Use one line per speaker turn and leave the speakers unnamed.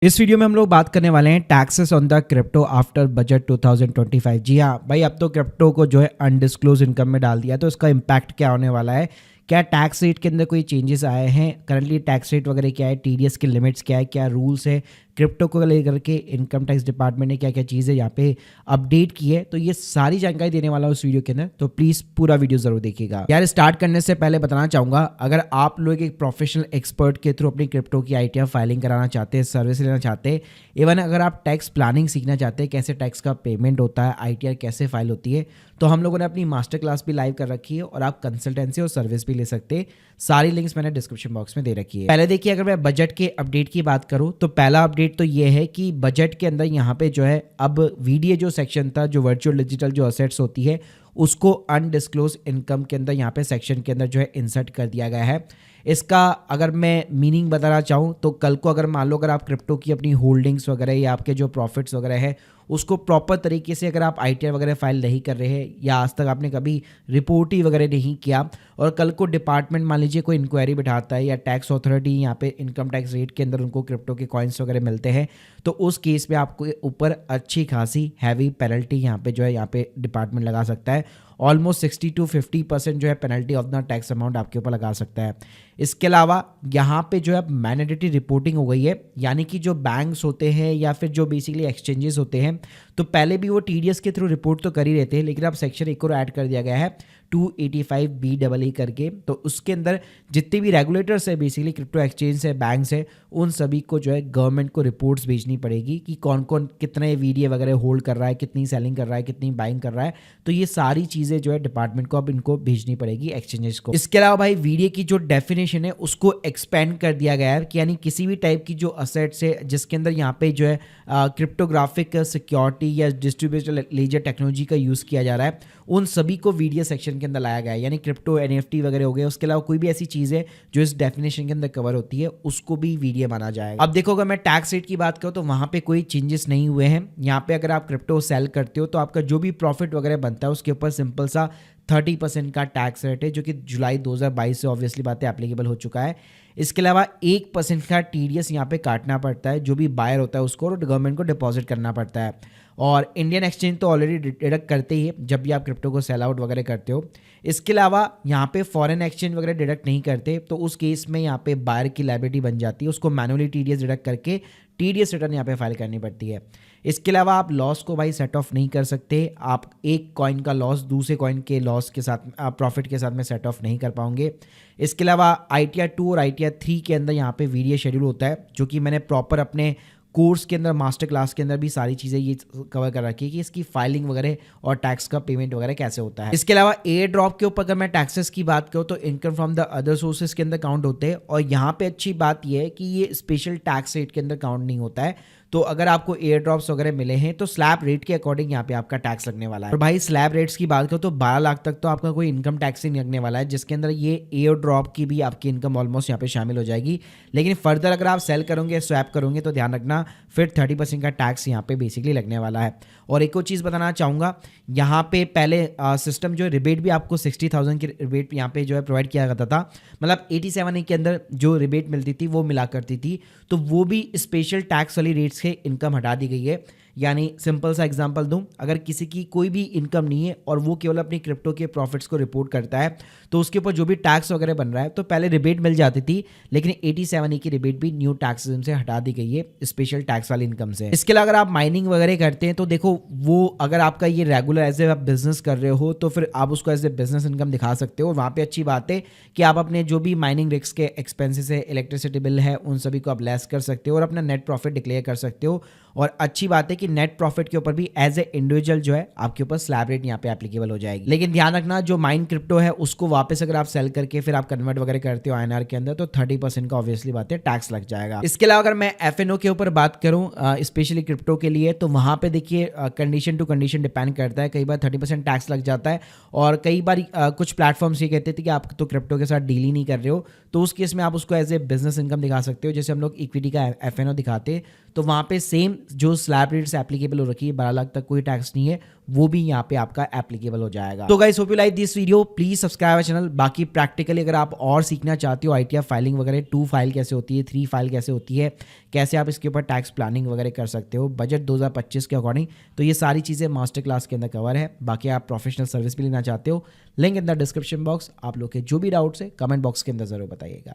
इस वीडियो में हम लोग बात करने वाले हैं taxes on the crypto after budget 2025। जी हाँ भाई, अब तो क्रिप्टो को जो है अनडिस्क्लोज इनकम में डाल दिया, तो इसका इम्पैक्ट क्या होने वाला है, क्या टैक्स रेट के अंदर कोई चेंजेस आए हैं, करंटली टैक्स रेट वगैरह क्या है, टीडीएस के लिमिट्स क्या है, क्या रूल्स है, क्रिप्टो को लेकर के इनकम टैक्स डिपार्टमेंट ने क्या क्या चीज़ें यहाँ पे अपडेट की है। तो ये सारी जानकारी देने वाला हूँ इस वीडियो के अंदर, तो प्लीज़ पूरा वीडियो जरूर देखिएगा। यार स्टार्ट करने से पहले बताना चाहूँगा, अगर आप लोग एक प्रोफेशनल एक्सपर्ट के थ्रू अपनी क्रिप्टो की आईटीआर फाइलिंग कराना चाहते हैं, सर्विस लेना चाहते हैं, इवन अगर आप टैक्स प्लानिंग सीखना चाहते हैं, कैसे टैक्स का पेमेंट होता है, आईटीआर कैसे फाइल होती है, तो हम लोगों ने अपनी मास्टर क्लास भी लाइव कर रखी है और आप कंसल्टेंसी और सर्विस भी ले सकते हैं। सारी लिंक्स मैंने डिस्क्रिप्शन बॉक्स में दे रखी है। पहले देखिए, अगर मैं बजट के अपडेट की बात करूं तो पहला अपडेट तो ये है कि बजट के अंदर यहाँ पे जो है अब वीडीए जो सेक्शन था, जो वर्चुअल डिजिटल जो असेट्स होती है, उसको अनडिस्क्लोज इनकम के अंदर यहाँ पे सेक्शन के अंदर जो है इंसर्ट कर दिया गया है। इसका अगर मैं मीनिंग बताना चाहूँ तो कल को अगर मान लो अगर आप क्रिप्टो की अपनी होल्डिंग्स वगैरह या आपके जो प्रॉफिट्स वगैरह है उसको प्रॉपर तरीके से अगर आप आईटीआर वगैरह फाइल नहीं कर रहे हैं या आज तक आपने कभी रिपोर्ट ही वगैरह नहीं किया और कल को डिपार्टमेंट मान लीजिए कोई इंक्वायरी बिठाता है या टैक्स अथॉरिटी यहाँ पे इनकम टैक्स रेट के अंदर उनको क्रिप्टो के कॉइन्स वगैरह मिलते हैं, तो उस केस में आपको ऊपर अच्छी खासी हैवी पेनल्टी यहाँ पे जो है यहाँ पे डिपार्टमेंट लगा सकता है। ऑलमोस्ट 60 to 50% जो है penalty of the tax amount आपके ऊपर लगा सकता है। इसके अलावा यहाँ पे जो है मैंडेटरी रिपोर्टिंग हो गई है, यानी कि जो बैंक्स होते हैं या फिर जो बेसिकली एक्सचेंजेस होते हैं, तो पहले भी वो टीडीएस के थ्रू रिपोर्ट तो कर ही रहते हैं, लेकिन अब सेक्शन एक और ऐड कर दिया गया है 285BEE करके। तो उसके अंदर जितने भी रेगुलेटर्स है, बेसिकली क्रिप्टो एक्सचेंज है, बैंक्स है, उन सभी को जो है गवर्नमेंट को रिपोर्ट्स भेजनी पड़ेगी कि कौन कौन कितने वीडीए वगैरह होल्ड कर रहा है, कितनी सेलिंग कर रहा है, कितनी बाइंग कर रहा है। तो ये सारी चीज़ें जो है डिपार्टमेंट को अब इनको भेजनी पड़ेगी एक्सचेंजेस को। इसके अलावा भाई वीडीए की जो डेफिनेशन है उसको एक्सपेंड कर दिया गया है कि यानी किसी भी टाइप की जो असेट्स है जिसके अंदर यहाँ पे जो है क्रिप्टोग्राफिक सिक्योरिटी या डिस्ट्रीब्यूटेड लेजर टेक्नोलॉजी का यूज़ किया जा रहा है, उन सभी को वीडीए सेक्शन के अंदर लाया गया है। यानी क्रिप्टो एनएफटी वगैरह हो गए, उसके अलावा कोई भी ऐसी चीज़ है जो इस डेफिनेशन के अंदर कवर होती है उसको भी वीडीए माना जाएगा। अब देखो, अगर मैं टैक्स रेट की बात करूँ तो वहाँ पे कोई चेंजेस नहीं हुए हैं। यहाँ पे अगर आप क्रिप्टो सेल करते हो तो आपका जो भी प्रॉफिट वगैरह बनता है उसके ऊपर सिंपल सा 30% का टैक्स रेट है, जो कि जुलाई 2022 से ऑब्वियसली बात है एप्लीकेबल हो चुका है। इसके अलावा 1% का टीडीएस यहाँ पे काटना पड़ता है जो भी बायर होता है उसको, और गवर्नमेंट को डिपॉजिट करना पड़ता है। और इंडियन एक्सचेंज तो ऑलरेडी डिडक्ट करते ही है जब भी आप क्रिप्टो को सेल आउट वगैरह करते हो। इसके अलावा यहाँ पे फॉरेन एक्सचेंज वगैरह डिडक्ट नहीं करते, तो उस केस में यहाँ पे बायर की लायबिलिटी बन जाती है, उसको मैनुअली टीडीएस डिडक्ट करके टीडीएस रिटर्न यहाँ पे फाइल करनी पड़ती है। इसके अलावा आप लॉस को भाई सेट ऑफ नहीं कर सकते, आप एक कॉइन का लॉस दूसरे कॉइन के लॉस के साथ प्रॉफिट के साथ में सेट ऑफ नहीं कर पाओगे। इसके अलावा ITR 2 और ITR 3 के अंदर यहाँ पे वीडीए शेड्यूल होता है, जो कि मैंने प्रॉपर अपने कोर्स के अंदर मास्टर क्लास के अंदर भी सारी चीज़ें ये कवर कर रखी है कि इसकी फाइलिंग वगैरह और टैक्स का पेमेंट वगैरह कैसे होता है। इसके अलावा एयर ड्रॉप के ऊपर अगर मैं टैक्सेस की बात करूँ तो income from the other sources के अंदर काउंट होते हैं, और यहाँ पे अच्छी बात यह है कि ये स्पेशल टैक्स रेट के अंदर काउंट नहीं होता है। तो अगर आपको एयर ड्रॉप्स वगैरह मिले हैं तो स्लैब रेट के अकॉर्डिंग यहाँ पे आपका टैक्स लगने वाला है। और भाई स्लैब रेट्स की बात करो तो 12 लाख तक तो आपका कोई इनकम टैक्स ही नहीं लगने वाला है, जिसके अंदर ये एयर ड्रॉप की भी आपकी इनकम ऑलमोस्ट यहाँ पे शामिल हो जाएगी। लेकिन फर्दर अगर आप सेल करोगे, स्वैप करोगे, तो ध्यान रखना फिर 30% का टैक्स यहाँ पे बेसिकली लगने वाला है। और एक और चीज़ बताना चाहूँगा, यहाँ पे पहले सिस्टम जो रिबेट भी आपको 60,000 की रिबेट यहाँ पे जो है प्रोवाइड किया जाता था, मतलब 87 के अंदर जो रिबेट मिलती थी वो मिला करती थी, तो वो भी स्पेशल टैक्स वाली रेट्स के इनकम हटा दी गई है। यानी सिंपल सा एग्जांपल दूं, अगर किसी की कोई भी इनकम नहीं है और वो केवल अपनी क्रिप्टो के प्रॉफिट्स को रिपोर्ट करता है, तो उसके ऊपर जो भी टैक्स वगैरह बन रहा है, तो पहले रिबेट मिल जाती थी, लेकिन 87 की रिबेट भी न्यू टैक्स से हटा दी गई है स्पेशल टैक्स वाली इनकम से। इसके अलावा अगर आप माइनिंग वगैरह करते हैं तो देखो, वो अगर आपका ये रेगुलर एज ए आप बिजनेस कर रहे हो तो फिर आप उसको एज ए बिजनेस इनकम दिखा सकते हो। और वहाँ पे अच्छी बात है कि आप अपने जो भी माइनिंग रिस्क के एक्सपेंसेस है, इलेक्ट्रिसिटी बिल है, उन सभी को आप लेस कर सकते हो और अपना नेट प्रॉफिट डिक्लेयर कर सकते हो। और अच्छी बात है कि नेट प्रॉफिट के ऊपर भी एज ए इंडिविजुअल जो है आपके ऊपर स्लैब रेट यहाँ पे एप्लीकेबल हो जाएगी। लेकिन ध्यान रखना, जो माइन क्रिप्टो है उसको वापस अगर आप सेल करके फिर आप कन्वर्ट वगैरह करते हो INR के अंदर, तो 30% का ऑब्वियसली बात है टैक्स लग जाएगा। इसके अलावा अगर मैं FNO के ऊपर बात करूं स्पेशली क्रिप्टो के लिए, तो वहां पे देखिए कंडीशन टू कंडीशन डिपेंड करता है। कई बार 30% टैक्स लग जाता है, और कई बार कुछ प्लेटफॉर्म्स ये कहते थे कि आप तो क्रिप्टो के साथ डील ही नहीं कर रहे हो, तो उस केस में आप उसको एज ए बिजनेस इनकम दिखा सकते हो। जैसे हम लोग इक्विटी का FNO दिखाते, तो वहाँ पे सेम जो स्लैब रेट से एप्लीकेबल हो रखी है 12 लाख तक कोई टैक्स नहीं है, वो भी यहाँ पे आपका एप्लीकेबल हो जाएगा। तो guys hope you like this video, please subscribe our channel. बाकी प्रैक्टिकली अगर आप और सीखना चाहते हो ITR फाइलिंग वगैरह, 2 फाइल कैसे होती है, 3 फाइल कैसे होती है, कैसे आप इसके ऊपर टैक्स प्लानिंग वगैरह कर सकते हो बजट 2025 के अकॉर्डिंग, तो ये सारी चीज़ें मास्टर क्लास के अंदर कवर है। बाकी आप प्रोफेशनल सर्विस भी लेना चाहते हो, link in the description box. आप लोग के जो भी डाउट्स है कमेंट बॉक्स के अंदर जरूर बताइएगा।